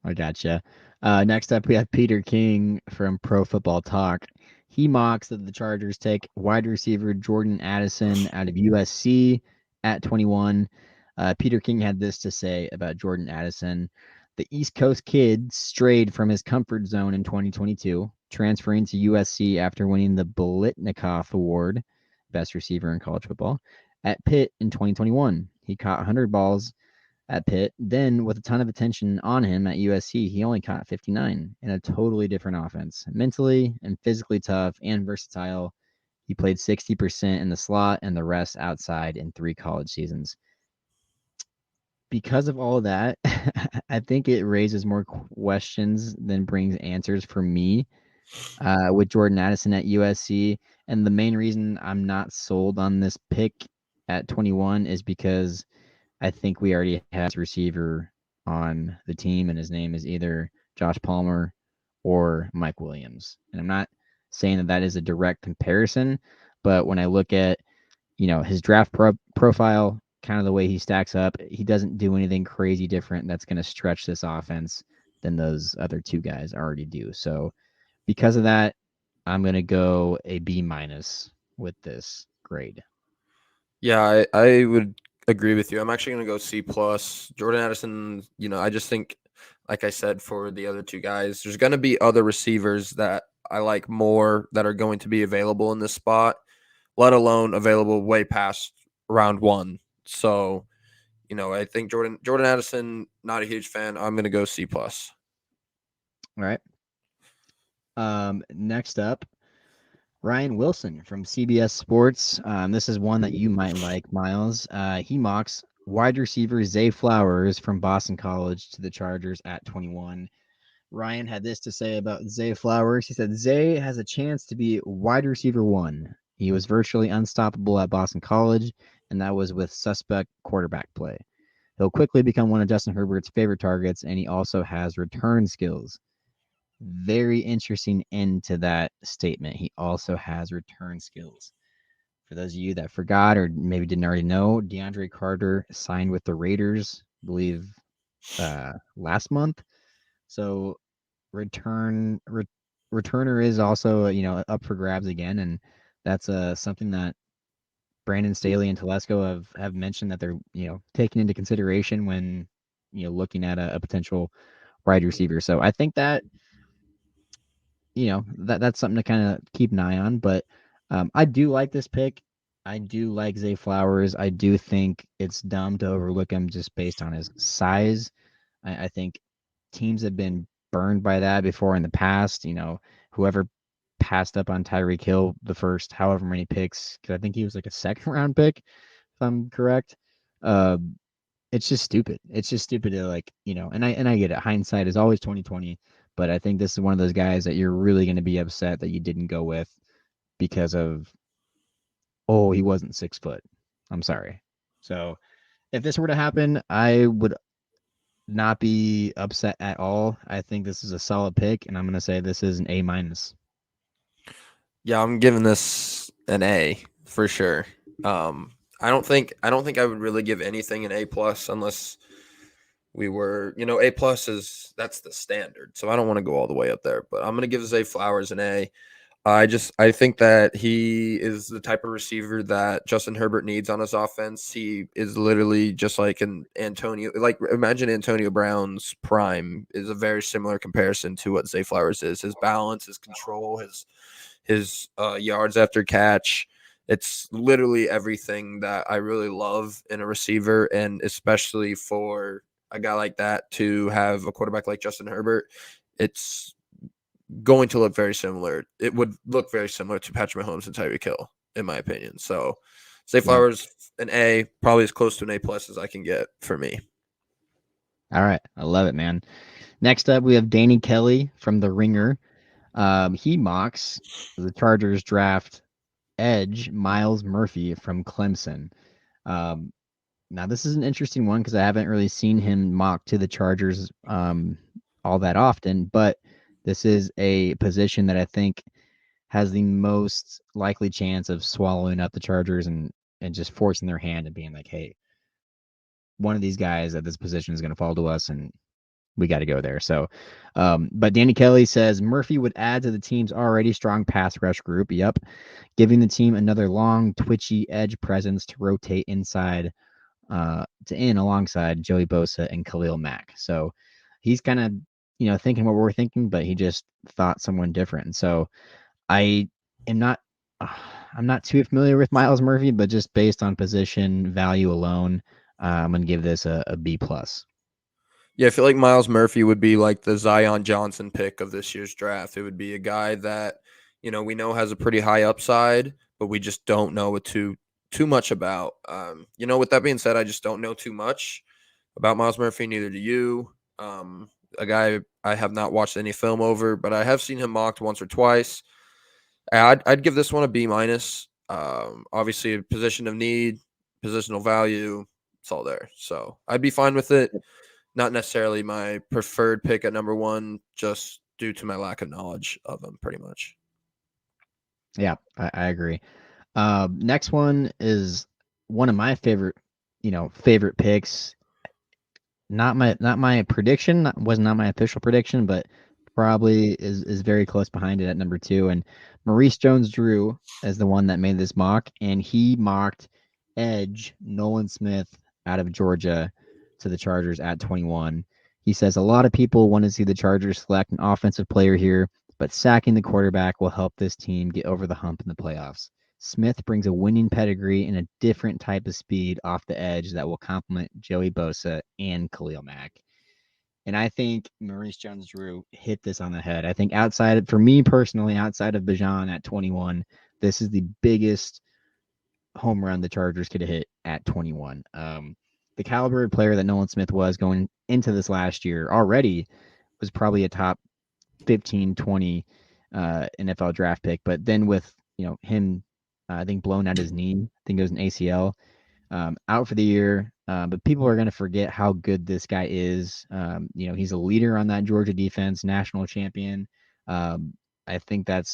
I gotcha. Next up, we have Peter King from Pro Football Talk. He mocks that the Chargers take wide receiver Jordan Addison out of USC at 21. Peter King had this to say about Jordan Addison. The East Coast kid strayed from his comfort zone in 2022, transferring to USC after winning the Blitnikoff Award, best receiver in college football, at Pitt in 2021. He caught 100 balls at Pitt. Then, with a ton of attention on him at USC, he only caught 59 in a totally different offense. Mentally and physically tough and versatile, he played 60% in the slot and the rest outside in 3 college seasons. Because of all of that, I think it raises more questions than brings answers for me with Jordan Addison at USC. And the main reason I'm not sold on this pick at 21 is because I think we already have a receiver on the team, and his name is either Josh Palmer or Mike Williams. And I'm not saying that that is a direct comparison, but when I look at his draft profile, kind of the way he stacks up, he doesn't do anything crazy different that's going to stretch this offense than those other two guys already do. So because of that, I'm going to go a B minus with this grade. Yeah, I would agree with you. I'm actually going to go C plus. Jordan Addison, I just think, like I said, for the other two guys, there's going to be other receivers that I like more that are going to be available in this spot, let alone available way past round one. So, I think Jordan Addison, not a huge fan. I'm going to go C plus. All right. Next up, Ryan Wilson from CBS Sports. This is one that you might like, Miles. He mocks wide receiver Zay Flowers from Boston College to the Chargers at 21. Ryan had this to say about Zay Flowers. He said, Zay has a chance to be wide receiver one. He was virtually unstoppable at Boston College, and that was with suspect quarterback play. He'll quickly become one of Justin Herbert's favorite targets, and he also has return skills. Very interesting end to that statement. He also has return skills. For those of you that forgot or maybe didn't already know, DeAndre Carter signed with the Raiders, I believe, last month. So returner is also up for grabs again, and that's something that Brandon Staley and Telesco have mentioned that they're taking into consideration when looking at a potential wide receiver. So I think that that's something to kind of keep an eye on. But I do like this pick. I do like Zay Flowers. I do think it's dumb to overlook him just based on his size. I think teams have been burned by that before in the past. Whoever passed up on Tyreek Hill the first however many picks, because I think he was like a second round pick, if I'm correct. Uh, it's just stupid. It's just stupid to and I get it. Hindsight is always 2020, but I think this is one of those guys that you're really going to be upset that you didn't go with because of he wasn't 6 foot. I'm sorry. So if this were to happen, I would not be upset at all. I think this is a solid pick, and I'm going to say this is an A minus. Yeah, I'm giving this an A for sure. I don't think I would really give anything an A plus unless we were, A plus is that's the standard. So I don't want to go all the way up there, but I'm gonna give Zay Flowers an A. I think that he is the type of receiver that Justin Herbert needs on his offense. He is literally just like an Antonio, like imagine Antonio Brown's prime is a very similar comparison to what Zay Flowers is. His balance, his control, his yards after catch. It's literally everything that I really love in a receiver, and especially for a guy like that to have a quarterback like Justin Herbert, it's going to look very similar. It would look very similar to Patrick Mahomes and Tyreek Hill, in my opinion. So, Zay Yeah. Flowers, an A, probably as close to an A plus as I can get for me. All right. I love it, man. Next up, we have Danny Kelly from The Ringer. He mocks the Chargers draft edge Miles Murphy from Clemson. Um, Now, this is an interesting one because I haven't really seen him mock to the Chargers all that often, but this is a position that I think has the most likely chance of swallowing up the Chargers and just forcing their hand and being like, hey, one of these guys at this position is going to fall to us and we got to go there. So, but Danny Kelly says Murphy would add to the team's already strong pass rush group. Yep. Giving the team another long, twitchy edge presence to rotate inside to in alongside Joey Bosa and Khalil Mack. So he's kind of, thinking what we're thinking, but he just thought someone different. And so I am not, I'm not too familiar with Miles Murphy, but just based on position value alone, I'm gonna give this a B plus. Yeah, I feel like Miles Murphy would be like the Zion Johnson pick of this year's draft. It would be a guy that, we know has a pretty high upside, but we just don't know what too much about. With that being said, I just don't know too much about Miles Murphy, neither do you. A guy I have not watched any film over, but I have seen him mocked once or twice. I'd give this one a B minus. Obviously, a position of need, positional value, it's all there. So I'd be fine with it. Not necessarily my preferred pick at number one, just due to my lack of knowledge of him, pretty much. Yeah, I agree. Next one is one of my favorite picks. Not my prediction, was not my official prediction, but probably is very close behind it at number two. And Maurice Jones-Drew is the one that made this mock, and he mocked edge Nolan Smith out of Georgia to the Chargers at 21. He says a lot of people want to see the Chargers select an offensive player here, but sacking the quarterback will help this team get over the hump in the playoffs. Smith brings a winning pedigree and a different type of speed off the edge that will complement Joey Bosa and Khalil Mack. And I think Maurice Jones-Drew hit this on the head. I think for me personally, outside of Bijan at 21, this is the biggest home run the Chargers could have hit at 21. The caliber of player that Nolan Smith was going into this last year already was probably a top 15, 20 NFL draft pick. But then with him, I think blown out his knee. I think it was an ACL. Out for the year. But people are going to forget how good this guy is. He's a leader on that Georgia defense, national champion. I think that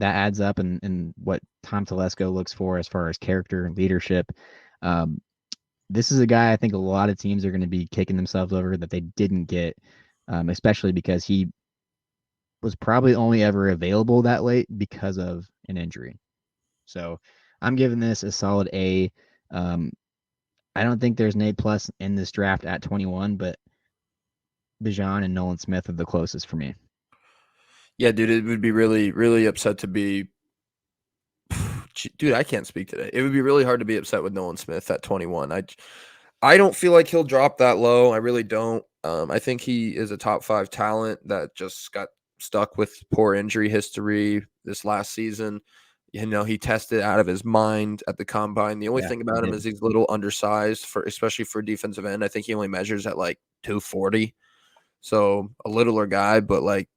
adds up in what Tom Telesco looks for as far as character and leadership. Um, this is a guy I think a lot of teams are going to be kicking themselves over that they didn't get, especially because he was probably only ever available that late because of an injury. So I'm giving this a solid A. Um, I don't think there's an A plus in this draft at 21, but Bijan and Nolan Smith are the closest for me. Yeah, dude, it would be really, really upset to be. Dude, I can't speak today. It would be really hard to be upset with Nolan Smith at 21. I don't feel like he'll drop that low. I really don't. I think he is a top 5 talent that just got stuck with poor injury history this last season. He tested out of his mind at the combine. The only Yeah, thing he about him did. is he's a little undersized especially for a defensive end. I think he only measures at like 240. So a littler guy, but like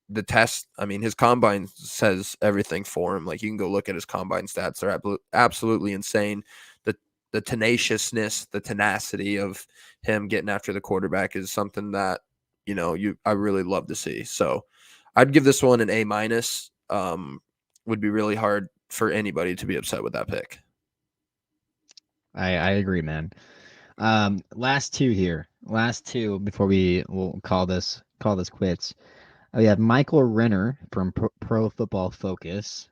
the test, I mean, his combine says everything for him. Like you can go look at his combine stats; they're absolutely insane. The the tenaciousness, the tenacity of him getting after the quarterback is something that I really love to see. So I'd give this one an A minus. Would be really hard for anybody to be upset with that pick. I agree, man. Last two here. Last two before we'll call this quits. We have Michael Renner from Pro Football Focus,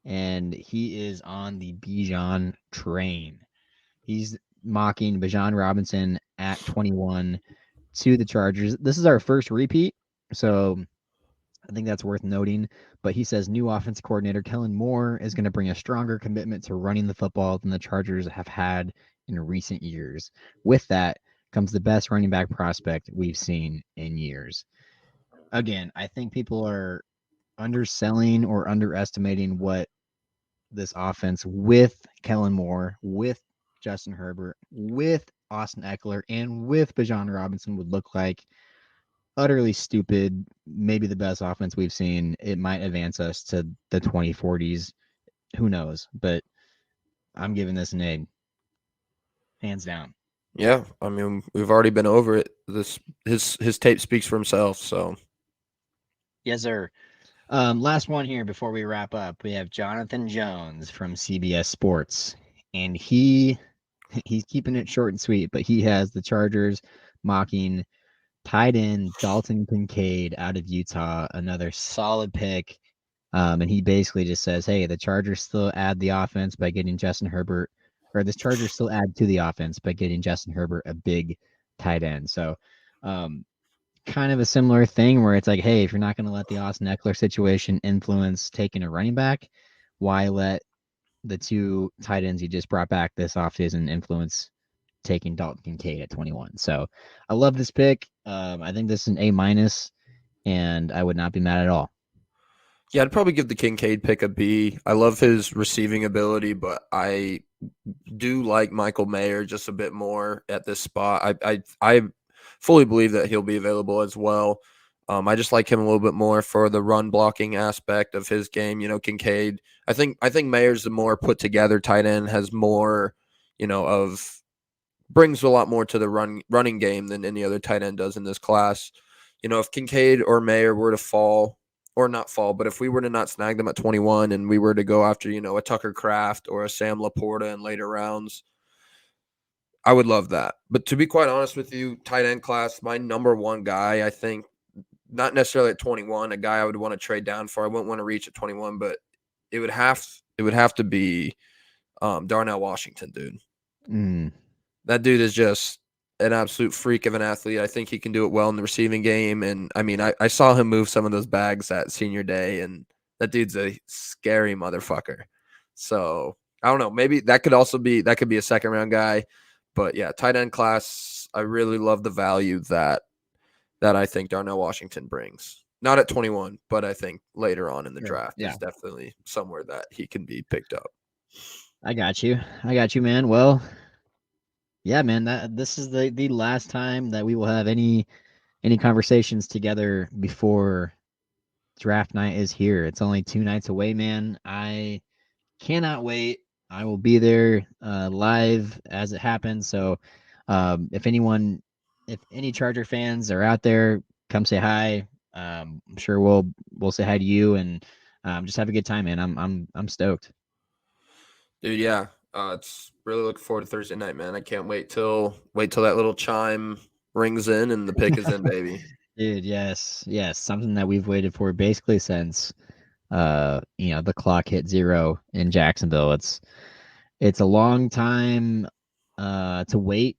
and he is on the Bijan train. He's mocking Bijan Robinson at 21 to the Chargers. This is our first repeat, so I think that's worth noting. But he says new offense coordinator Kellen Moore is going to bring a stronger commitment to running the football than the Chargers have had in recent years. With that comes the best running back prospect we've seen in years. Again, I think people are underselling or underestimating what this offense with Kellen Moore, with Justin Herbert, with Austin Eckler, and with Bijan Robinson would look like. Utterly stupid, maybe the best offense we've seen. It might advance us to the 2040s. Who knows? But I'm giving this an A, hands down. Yeah, I mean, we've already been over it. This his tape speaks for himself. So Yes, sir. Last one here before we wrap up. We have Jonathan Jones from CBS Sports, and he's keeping it short and sweet, but he has the Chargers mocking tight end Dalton Kincaid out of Utah, another solid pick. And he basically just says, hey, the Chargers still add the offense by getting Justin Herbert, or the Chargers still add to the offense by getting Justin Herbert a big tight end. So, um, kind of a similar thing where it's like, hey, if you're not going to let the Austin Eckler situation influence taking a running back, why let the two tight ends you just brought back this offseason influence taking Dalton Kincaid at 21? So I love this pick. I think this is an A minus, and I would not be mad at all. yeah, I'd probably give the Kincaid pick a B. I love his receiving ability, but I do like Michael Mayer just a bit more at this spot. I fully believe that he'll be available as well. I just like him a little bit more for the run blocking aspect of his game. You know, Kincaid. I think Mayer's the more put together tight end, has more, of brings a lot more to the running game than any other tight end does in this class. You know, if Kincaid or Mayer were to fall or not fall, but if we were to not snag them at 21 and we were to go after, a Tucker Kraft or a Sam Laporta in later rounds, I would love that. But to be quite honest with you, tight end class, my number one guy, I think, not necessarily at 21, a guy I would want to trade down for. I wouldn't want to reach at 21, but it would have to be Darnell Washington, dude. Mm, That dude is just an absolute freak of an athlete. I think he can do it well in the receiving game. And I mean, I saw him move some of those bags at senior day, and that dude's a scary motherfucker. So I don't know. Maybe that could be a second round guy. But yeah, tight end class, I really love the value that I think Darnell Washington brings. Not at 21, but I think later on in the sure. draft Yeah, is definitely somewhere that he can be picked up. I got you. I got you, man. Well, yeah, man. That this is the last time that we will have any conversations together before draft night is here. It's only 2 nights away, man. I cannot wait. I will be there live as it happens. So, if any Charger fans are out there, come say hi. I'm sure we'll say hi to you and just have a good time, man. I'm stoked. Dude, yeah. It's really looking forward to Thursday night, man. I can't wait till that little chime rings in and the pick is in, baby. Dude, yes, yes, something that we've waited for basically since the clock hit zero in Jacksonville. It's a long time to wait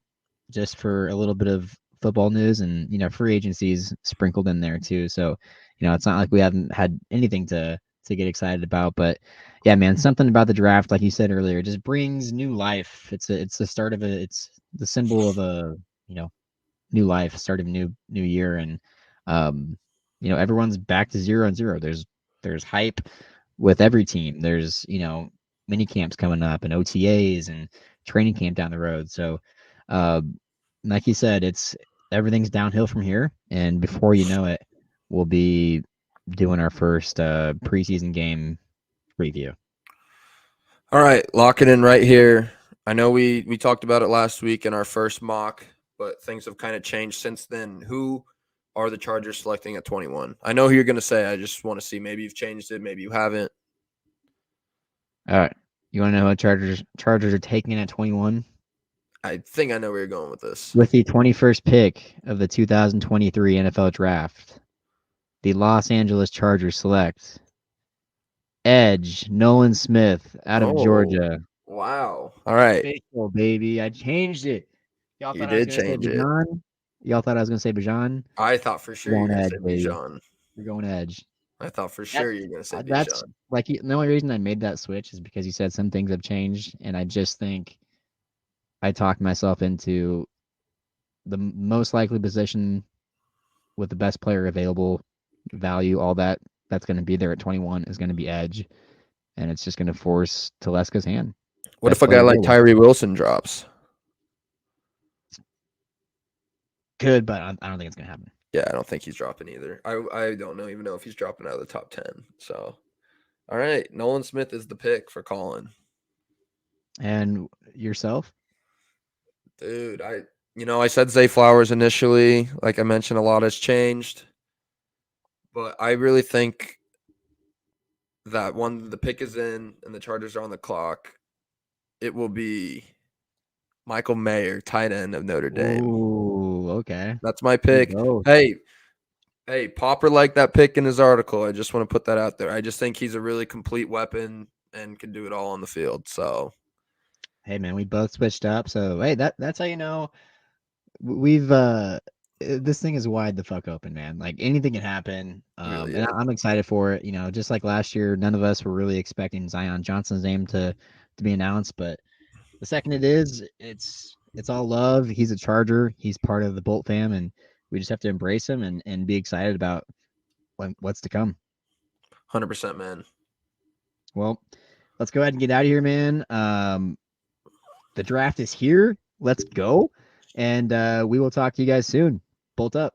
just for a little bit of football news and free agencies sprinkled in there too. So, it's not like we haven't had anything to get excited about, but yeah, man, something about the draft, like you said earlier, just brings new life. It's the start of it's the symbol of a, you know, new life, start of a new year, and um, everyone's back to 0-0. There's hype with every team. There's mini camps coming up and OTAs and training camp down the road. So, uh, like you said, it's everything's downhill from here, and before you know it, we'll be doing our first preseason game preview. All right, lock it in right here. I know we talked about it last week in our first mock, but things have kind of changed since then. Who are the Chargers selecting at 21? I know who you're going to say. I just want to see maybe you've changed it, maybe you haven't. All right, you want to know what Chargers are taking at 21? I think I know where you're going with this. With the 21st pick of the 2023 NFL Draft, the Los Angeles Chargers select edge Nolan Smith out of Oh, Georgia. wow. All right. Official, baby. I changed it. Y'all You thought I was did going to say change it. Bajan? Y'all thought I was going to say Bajan? I thought for We're sure you're going going to edge, say baby. Bijan. We're going edge. I thought for That sure you were gonna say that's Bijan. like the only reason I made that switch is because you said some things have changed, and I just think I talked myself into the most likely position with the best player available, value, all that. That's going to be there at 21 is going to be edge, and it's just going to force Telesco's hand. What if Best a guy player like available. Tyree Wilson drops? Good, but I don't think it's going to happen. Yeah, I don't think he's dropping either. I don't know even know if he's dropping out of the top 10. So, all right, Nolan Smith is the pick for Colin. And yourself? Dude, I said Zay Flowers initially. Like I mentioned, a lot has changed, but I really think that when the pick is in and the Chargers are on the clock, it will be Michael Mayer, tight end of Notre Dame. Ooh, okay. That's my We pick. both. Hey, Popper liked that pick in his article. I just want to put that out there. I just think he's a really complete weapon and can do it all on the field. So, Hey man, we both switched up. So hey, that's how you know we've this thing is wide the fuck open, man. Like anything can happen. it really And is. I'm excited for it. Just like last year, none of us were really expecting Zion Johnson's name to be announced, but the second it is, it's all love. He's a Charger. He's part of the Bolt fam, and we just have to embrace him and be excited about what's to come. 100%, man. Well, let's go ahead and get out of here, man. The draft is here. Let's go, and we will talk to you guys soon. Bolt up.